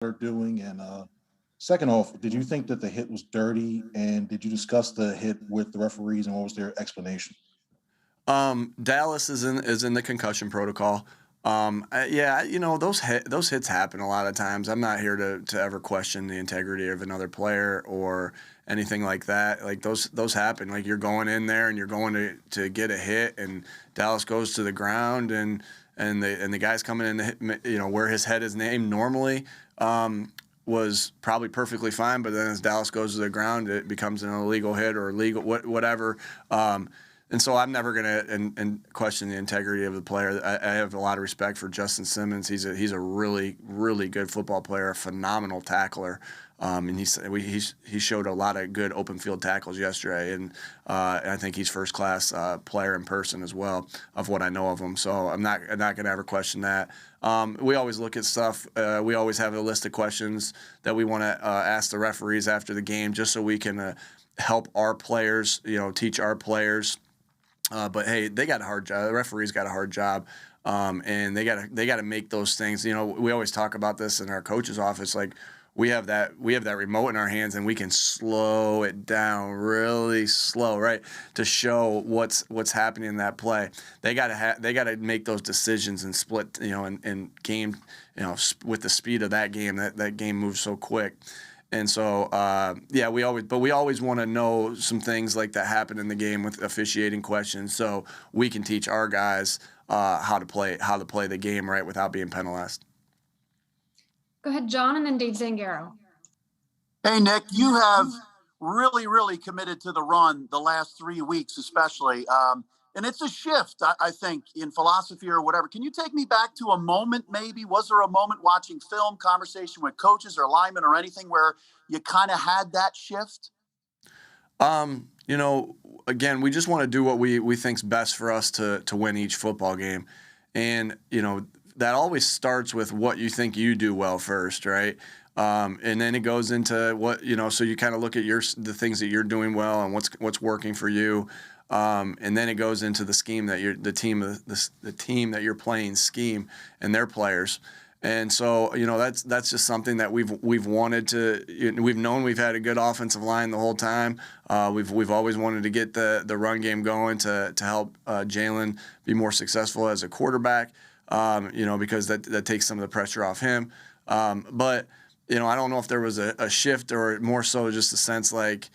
are doing? And second off, did you think that the hit was dirty? And did you discuss the hit with the referees and what was their explanation? Dallas is in the concussion protocol. Yeah, those hits happen a lot of times. I'm not here to ever question the integrity of another player or anything like that. Like those happen. Like you're going in there and you're going to get a hit, and Dallas goes to the ground, and the guy's coming in to hit, where his head is named normally. Was probably perfectly fine, but then as Dallas goes to the ground, it becomes an illegal hit or illegal whatever. And so I'm never going to question the integrity of the player. I have a lot of respect for Justin Simmons. He's a really, really good football player, a phenomenal tackler. And he showed a lot of good open field tackles yesterday. And I think he's first class player in person as well, of what I know of him. So I'm not going to ever question that. We always look at stuff. We always have a list of questions that we want to ask the referees after the game, just so we can help our players, teach our players. But hey, they got a hard job. The referees got a hard job, and they got to make those things. We always talk about this in our coach's office. Like we have that remote in our hands, and we can slow it down really slow, right, to show what's happening in that play. They got to make those decisions and split, and game, with the speed of that game. That game moves so quick. And so, we always want to know some things like that happen in the game with officiating questions, so we can teach our guys how to play the game right without being penalized. Go ahead, John, and then Dave Zangaro. Hey, Nick, you have really, really committed to the run the last 3 weeks, especially. And it's a shift, I think, in philosophy or whatever. Can you take me back to a moment, maybe? Was there a moment watching film, conversation with coaches or linemen or anything where you kind of had that shift? Again, we just want to do what we think's best for us to win each football game. And, that always starts with what you think you do well first, right? And then it goes into what, so you kind of look at the things that you're doing well and what's working for you. And then it goes into the scheme that the team that you're playing scheme and their players. And so, that's just something that we've wanted to. We've known we've had a good offensive line the whole time. We've always wanted to get the run game going to help Jalen be more successful as a quarterback. Because that takes some of the pressure off him. But I don't know if there was a shift or more so just a sense like.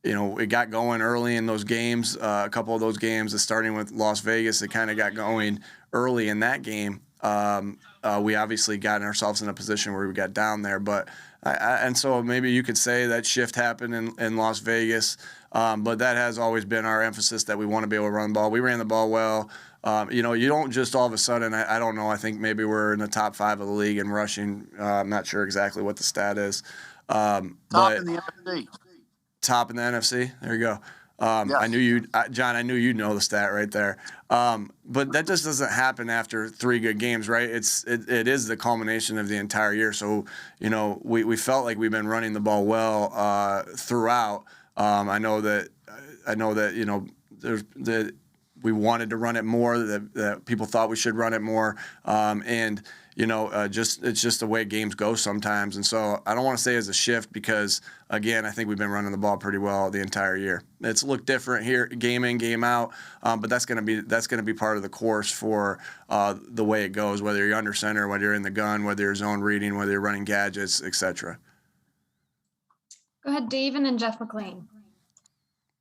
It got going early in those games. A couple of those games, starting with Las Vegas, it kind of got going early in that game. We obviously got ourselves in a position where we got down there. But and so maybe you could say that shift happened in Las Vegas. But that has always been our emphasis, that we want to be able to run the ball. We ran the ball well. You don't just all of a sudden, I don't know, I think maybe we're in the top 5 of the league in rushing. I'm not sure exactly what the stat is. Top in the NFC. Top in the NFC. There you go. Yes. I knew John. I knew you'd know the stat right there. But that just doesn't happen after 3 good games, right? It is the culmination of the entire year. So we felt like we've been running the ball well throughout. I know that we wanted to run it more. That people thought we should run it more. And it's just the way games go sometimes. And so I don't want to say it's a shift because, again, I think we've been running the ball pretty well the entire year. It's looked different here, game in, game out, but that's going to be part of the course for the way it goes, whether you're under center, whether you're in the gun, whether you're zone reading, whether you're running gadgets, etc. Go ahead, Dave, and then Jeff McLean.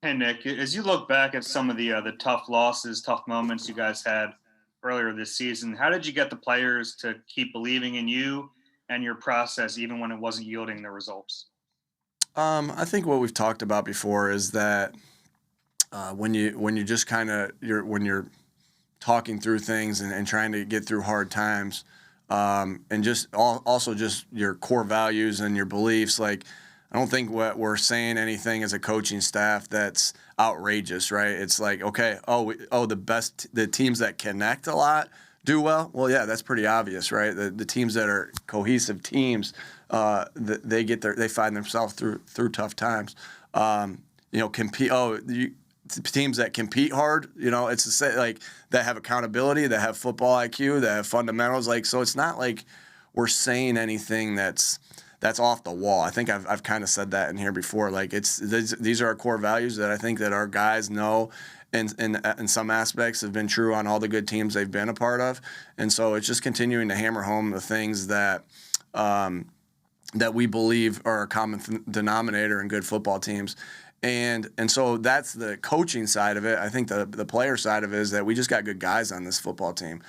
Hey, Nick, as you look back at some of the tough losses, tough moments you guys had earlier this season, how did you get the players to keep believing in you and your process even when it wasn't yielding the results? I think what we've talked about before is that when you just kind of when you're talking through things and trying to get through hard times, and just also just your core values and your beliefs, like I don't think what we're saying anything as a coaching staff that's outrageous, right? It's like, okay, the teams that connect a lot do well. Well, yeah, that's pretty obvious, right? The teams that are cohesive teams, they find themselves through tough times. Teams that compete hard, it's to say like that have accountability, that have football IQ, that have fundamentals. Like, so it's not like we're saying anything that's off the wall. I think I've kind of said that in here before. Like these are our core values that I think that our guys know, and in some aspects have been true on all the good teams they've been a part of. And so it's just continuing to hammer home the things that that we believe are a common denominator in good football teams. And so that's the coaching side of it. I think the player side of it is that we just got good guys on this football team.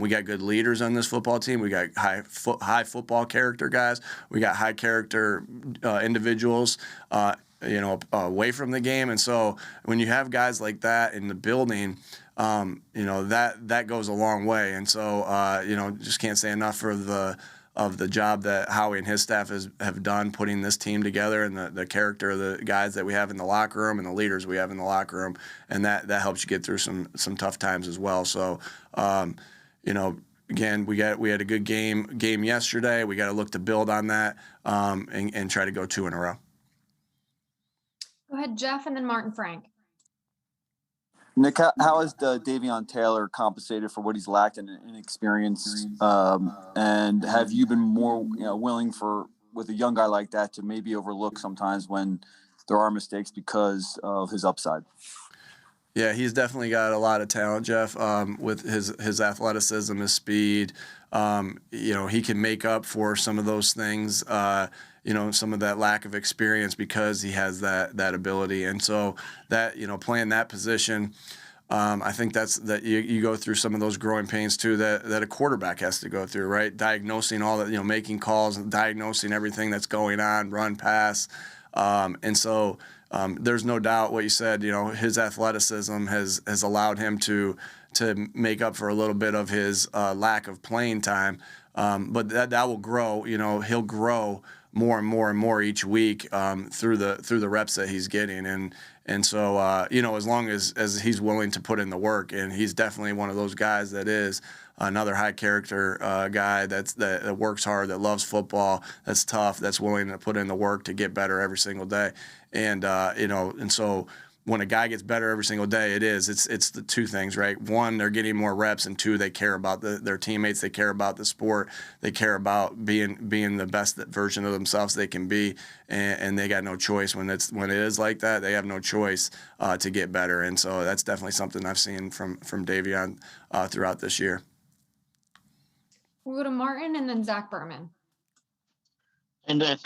We got good leaders on this football team. We got high football character guys. We got high character individuals, away from the game. And so when you have guys like that in the building, that goes a long way. And so, just can't say enough for the job that Howie and his staff have done putting this team together, and the character of the guys that we have in the locker room and the leaders we have in the locker room, and that helps you get through some tough times as well. So, again, we had a good game yesterday. We got to look to build on that and try to go 2 in a row. Go ahead, Jeff, and then Martin Frank. Nick, how has DAvion Taylor compensated for what he's lacked in experience? And have you been more willing with a young guy like that to maybe overlook sometimes when there are mistakes because of his upside? Yeah, he's definitely got a lot of talent, Jeff, with his athleticism, his speed. He can make up for some of those things, some of that lack of experience because he has that ability. And so that, playing that position, I think that you go through some of those growing pains too that a quarterback has to go through, right? Diagnosing all that, making calls, diagnosing everything that's going on, run, pass. And so there's no doubt what you said, his athleticism has allowed him to make up for a little bit of his lack of playing time. But that will grow, he'll grow more and more and more each week through the reps that he's getting. And so, as long as he's willing to put in the work, and he's definitely one of those guys that is another high character guy that works hard, that loves football, that's tough, that's willing to put in the work to get better every single day. And, and so when a guy gets better every single day, it's the two things, right? One, they're getting more reps, and two, they care about their teammates, they care about the sport, they care about being the best version of themselves they can be, and they got no choice when it is like that. They have no choice to get better, and so that's definitely something I've seen from DAvion throughout this year. We'll go to Martin and then Zach Berman. And Nick,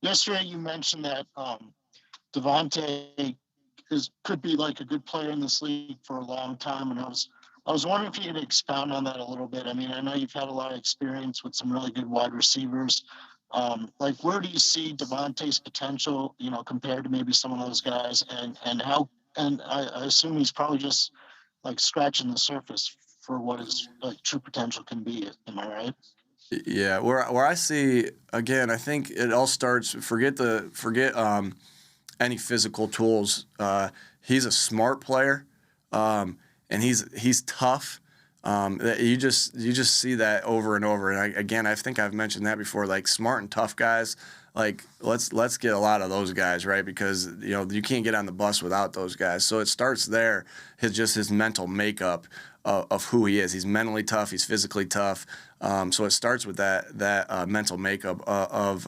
yesterday you mentioned that Devonta could be like a good player in this league for a long time, and I was wondering if you could expound on that a little bit. I mean, I know you've had a lot of experience with some really good wide receivers. Where do you see Devonta's potential, compared to maybe some of those guys, and how? And I assume he's probably just like scratching the surface for what his true potential can be. Am I right? Yeah, where I see, again, I think it all starts. Forget any physical tools. He's a smart player, and he's tough. You just see that over and over. And I think I've mentioned that before. Like smart and tough guys. Like let's get a lot of those guys, right? Because you can't get on the bus without those guys. So it starts there. His mental makeup of who he is. He's mentally tough. He's physically tough. So it starts with that mental makeup of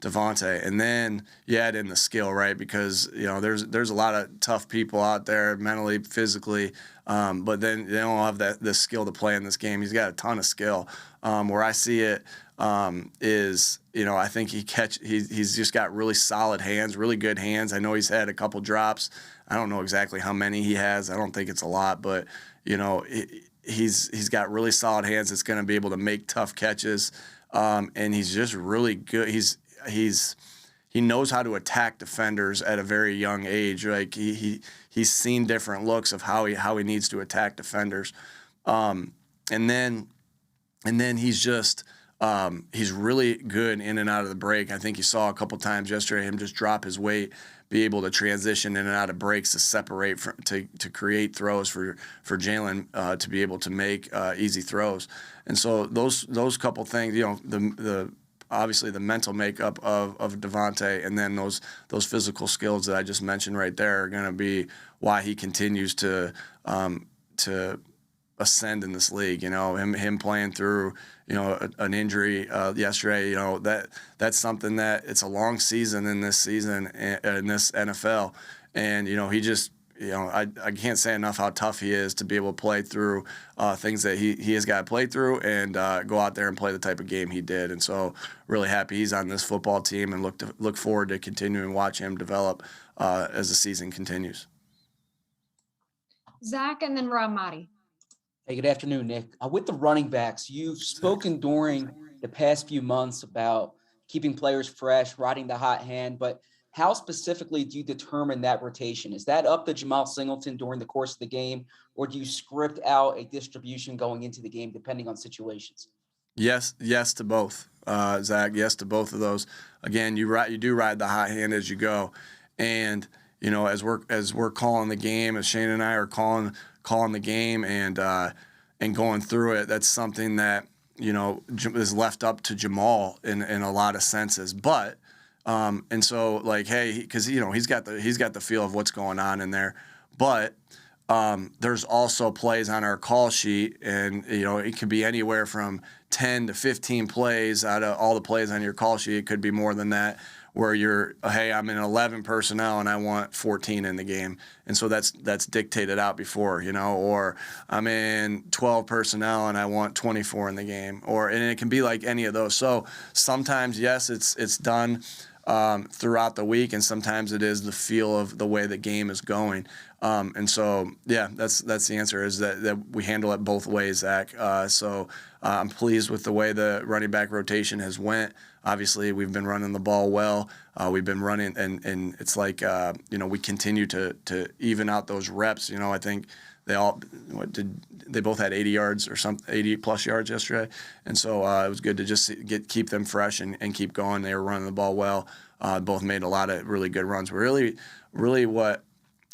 Devonta, and then you add in the skill, right? Because there's a lot of tough people out there, mentally, physically, but then they don't have the skill to play in this game. He's got a ton of skill. Where I see it is, I think he's just got really solid hands, really good hands. I know he's had a couple drops. I don't know exactly how many he has. I don't think it's a lot, but he's got really solid hands. That's going to be able to make tough catches, and he's just really good. He knows how to attack defenders at a very young age. Like he's seen different looks of how he needs to attack defenders, and then he's just he's really good in and out of the break. I think you saw a couple times yesterday him just drop his weight, be able to transition in and out of breaks to separate to create throws for Jalen to be able to make easy throws. And so those couple things, the obviously the mental makeup of Devonta, and then those physical skills that I just mentioned right there are going to be why he continues to ascend in this league. You know, him playing through, you know, an injury yesterday. You know, that's something that it's a long season in this season in this NFL, and you know, he just. You know, I can't say enough how tough he is to be able to play through things that he has got to play through and go out there and play the type of game he did. And so really happy he's on this football team and look forward to continuing to watch him develop as the season continues. Zach and then Rob Motti. Hey, good afternoon, Nick. With the running backs, you've spoken during the past few months about keeping players fresh, riding the hot hand, but how specifically do you determine that rotation? Is that up to Jamal Singleton during the course of the game, or do you script out a distribution going into the game depending on situations? Yes to both, Zach. Yes to both of those. Again, you do ride the hot hand as you go, and you know as we're calling the game, as Shane and I are calling the game and going through it. That's something that you know is left up to Jamal in a lot of senses, but. And so like, hey, because you know he's got the feel of what's going on in there, but there's also plays on our call sheet, and you know it could be anywhere from 10 to 15 plays out of all the plays on your call sheet. It could be more than that, where you're, hey, I'm in 11 personnel and I want 14 in the game, and so that's dictated out before, you know, or I'm in 12 personnel and I want 24 in the game, and it can be like any of those. So sometimes yes, it's done. Throughout the week, and sometimes it is the feel of the way the game is going. And so, yeah, that's the answer is that we handle it both ways, Zach. So I'm pleased with the way the running back rotation has went. Obviously, we've been running the ball well. We've been running, and it's like, you know, we continue to even out those reps. You know, I think they both had 80 yards or 80 plus yards yesterday, and so it was good to just keep them fresh and keep going. They were running the ball well. Both made a lot of really good runs. But really, what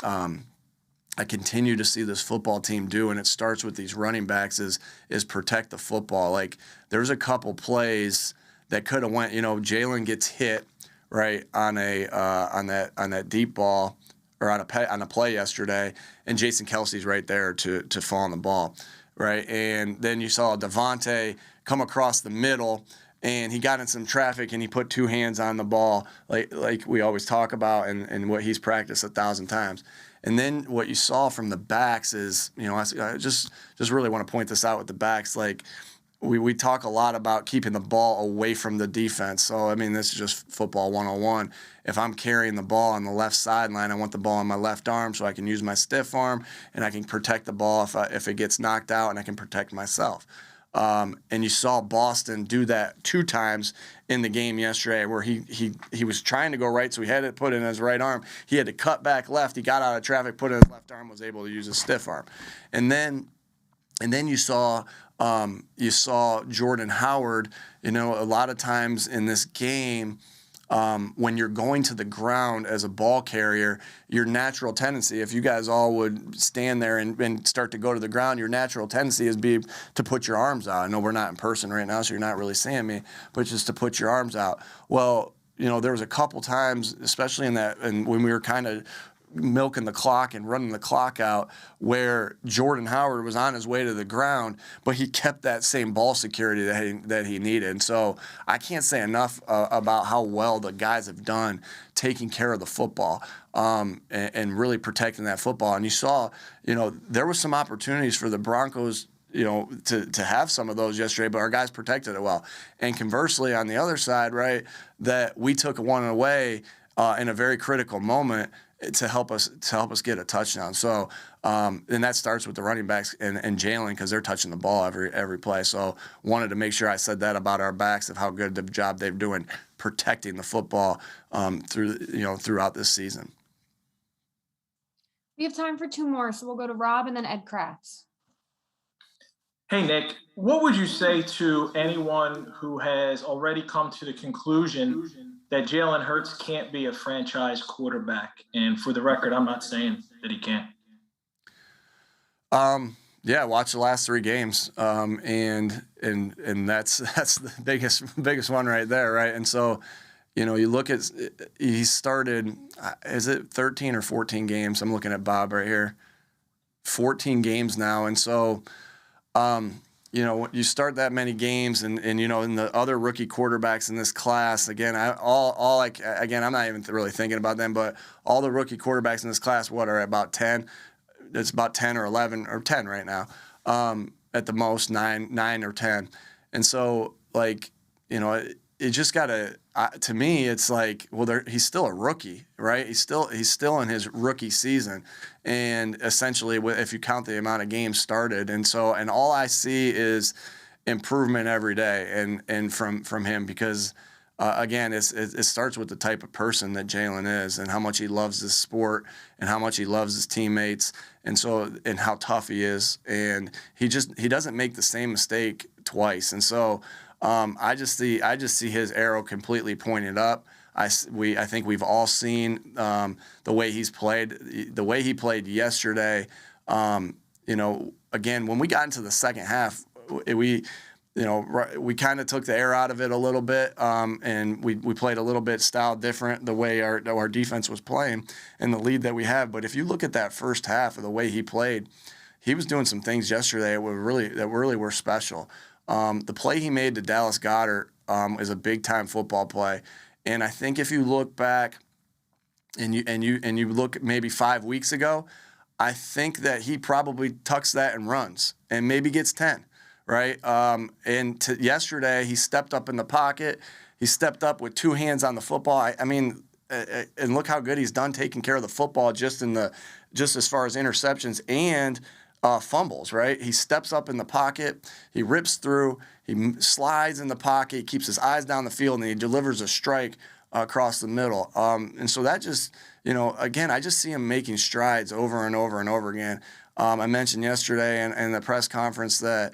I continue to see this football team do, and it starts with these running backs, is protect the football. Like there's a couple plays that could have went. You know, Jalen gets hit right on that deep ball. Or on a play yesterday, and Jason Kelsey's right there to fall on the ball, right? And then you saw Devonta come across the middle, and he got in some traffic, and he put two hands on the ball, like we always talk about, and what he's practiced 1,000 times. And then what you saw from the backs is, you know, I just really want to point this out with the backs, like. We talk a lot about keeping the ball away from the defense. So, I mean, this is just football 101. If I'm carrying the ball on the left sideline, I want the ball on my left arm so I can use my stiff arm and I can protect the ball if it gets knocked out, and I can protect myself. And you saw Boston do that 2 times in the game yesterday, where he was trying to go right, so he had it put in his right arm. He had to cut back left. He got out of traffic, put in his left arm, was able to use his stiff arm. And then you saw Jordan Howard. You know, a lot of times in this game, when you're going to the ground as a ball carrier, your natural tendency, if you guys all would stand there and start to go to the ground, your natural tendency is to put your arms out. I know we're not in person right now, so you're not really seeing me, but just to put your arms out. Well, you know, there was a couple times, especially and when we were kind of milking the clock and running the clock out, where Jordan Howard was on his way to the ground, but he kept that same ball security that he needed. And so I can't say enough about how well the guys have done taking care of the football and really protecting that football. And you saw, you know, there was some opportunities for the Broncos, you know, to have some of those yesterday, but our guys protected it well. And conversely, on the other side, right, that we took one away in a very critical moment to help us get a touchdown. So, and that starts with the running backs and Jalen, because they're touching the ball every play. So, wanted to make sure I said that about our backs, of how good the job they're doing protecting the football throughout this season. We have time for 2 more, so we'll go to Rob and then Ed Kratz. Hey, Nick, what would you say to anyone who has already come to the conclusion that Jalen Hurts can't be a franchise quarterback? And for the record, I'm not saying that he can't. Yeah, watch the last 3 games, and that's the biggest one right there, right? And so, you know, you look at, he started, is it 13 or 14 games? I'm looking at Bob right here. 14 games now, and so You know, you start that many games, and you know, in the other rookie quarterbacks in this class, again, again, I'm not even really thinking about them, but all the rookie quarterbacks in this class, what are about 10? It's about 10 or 11 or 10 right now, at the most, 9 or 10. And so, like, you know, it just gotta. To me, it's like, well, he's still a rookie, right? He's still in his rookie season, and essentially, if you count the amount of games started, and all I see is improvement every day, and from him, because again, it starts with the type of person that Jalen is, and how much he loves this sport, and how much he loves his teammates, and how tough he is, and he doesn't make the same mistake twice, and so. I just see his arrow completely pointed up. I think we've all seen the way he's played, the way he played yesterday. You know, again, when we got into the second half, we kind of took the air out of it a little bit, and we played a little bit style different the way our defense was playing and the lead that we have. But if you look at that first half of the way he played, he was doing some things yesterday that really were special. The play he made to Dallas Goedert is a big time football play, and I think if you look back and you look maybe 5 weeks ago, I think that he probably tucks that and runs and maybe gets 10, right? Yesterday he stepped up in the pocket, he stepped up with two hands on the football. I mean, and look how good he's done taking care of the football just as far as interceptions and. Fumbles, right? He steps up in the pocket, he rips through, he slides in the pocket, he keeps his eyes down the field, and he delivers a strike across the middle. And so that just, you know, again, I just see him making strides over and over and over again. I mentioned yesterday in the press conference that,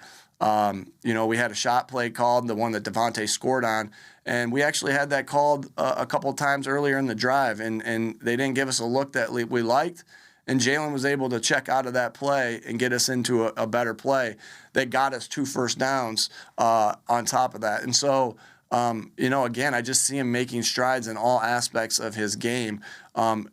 you know, we had a shot play called, the one that Devonta scored on, and we actually had that called a couple of times earlier in the drive, and they didn't give us a look that we liked. And Jalen was able to check out of that play and get us into a better play that got us 2 first downs on top of that. And so, you know, again, I just see him making strides in all aspects of his game. And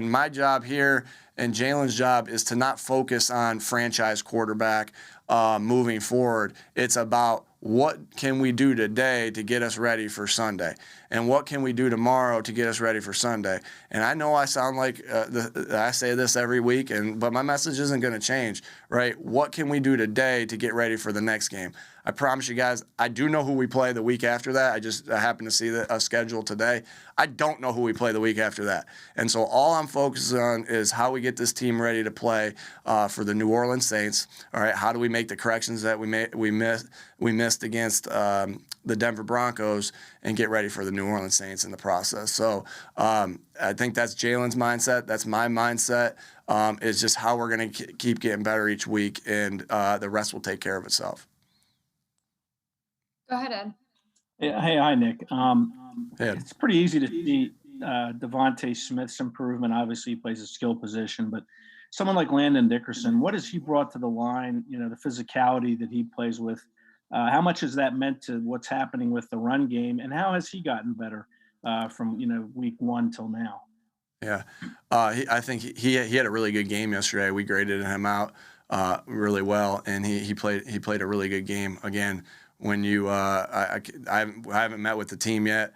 my job here and Jalen's job is to not focus on franchise quarterback moving forward. It's about what can we do today to get us ready for Sunday? And what can we do tomorrow to get us ready for Sunday? And I know I sound like I say this every week, but my message isn't going to change, right? What can we do today to get ready for the next game? I promise you guys, I do know who we play the week after that. I happen to see a schedule today. I don't know who we play the week after that. And so all I'm focused on is how we get this team ready to play for the New Orleans Saints. All right, how do we make the corrections that we missed against the Denver Broncos and get ready for the New Orleans Saints in the process. So I think that's Jalen's mindset. That's my mindset. It's just how we're going to keep getting better each week, and the rest will take care of itself. Go ahead, Ed. Yeah, hey, hi, Nick. Hey. It's pretty easy to see Devonta Smith's improvement. Obviously, he plays a skill position, but someone like Landon Dickerson, what has he brought to the line? You know, the physicality that he plays with. How much has that meant to what's happening with the run game, and how has he gotten better from week 1 till now? Yeah, I think he had a really good game yesterday. We graded him out really well, and he played a really good game. Again, when I haven't met with the team yet.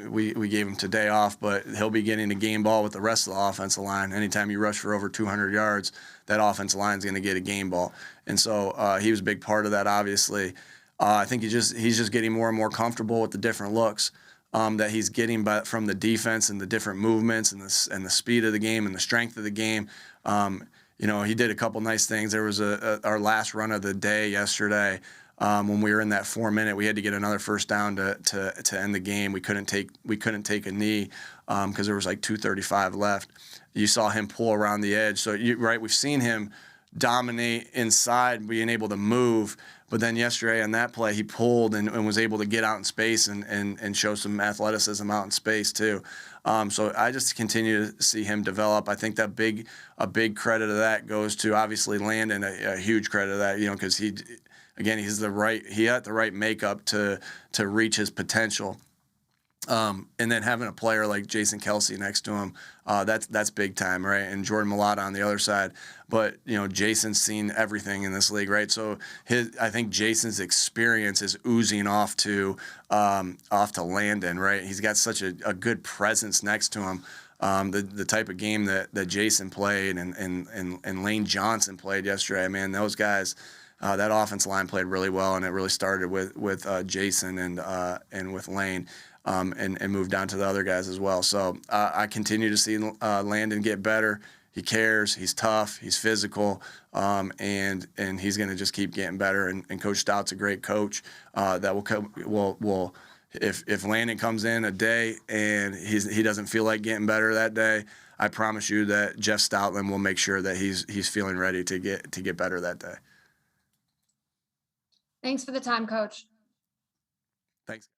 We gave him today off, but he'll be getting a game ball with the rest of the offensive line. Anytime you rush for over 200 yards, that offensive line is going to get a game ball. And so he was a big part of that, obviously. I think he's just getting more and more comfortable with the different looks that he's getting from the defense and the different movements and the speed of the game and the strength of the game. He did a couple nice things. There was our last run of the day yesterday. When we were in that 4-minute, we had to get another first down to end the game. We couldn't take a knee because there was like 2:35 left. You saw him pull around the edge. So we've seen him dominate inside, being able to move. But then yesterday on that play, he pulled and was able to get out in space and show some athleticism out in space too. So I just continue to see him develop. I think that a big credit of that goes to obviously Landon, a huge credit of that, because he had the right makeup to reach his potential. And then having a player like Jason Kelsey next to him, that's big time, right? And Jordan Mailata on the other side. But Jason's seen everything in this league, right? So I think Jason's experience is oozing off to Landon, right? He's got such a good presence next to him. The type of game that Jason played and Lane Johnson played yesterday, man, those guys. That offensive line played really well, and it really started with Jason and with Lane. And moved down to the other guys as well. So I continue to see Landon get better. He cares. He's tough. He's physical, and he's going to just keep getting better. And Coach Stout's a great coach that will if Landon comes in a day and he doesn't feel like getting better that day, I promise you that Jeff Stoutland will make sure that he's feeling ready to get better that day. Thanks for the time, Coach. Thanks.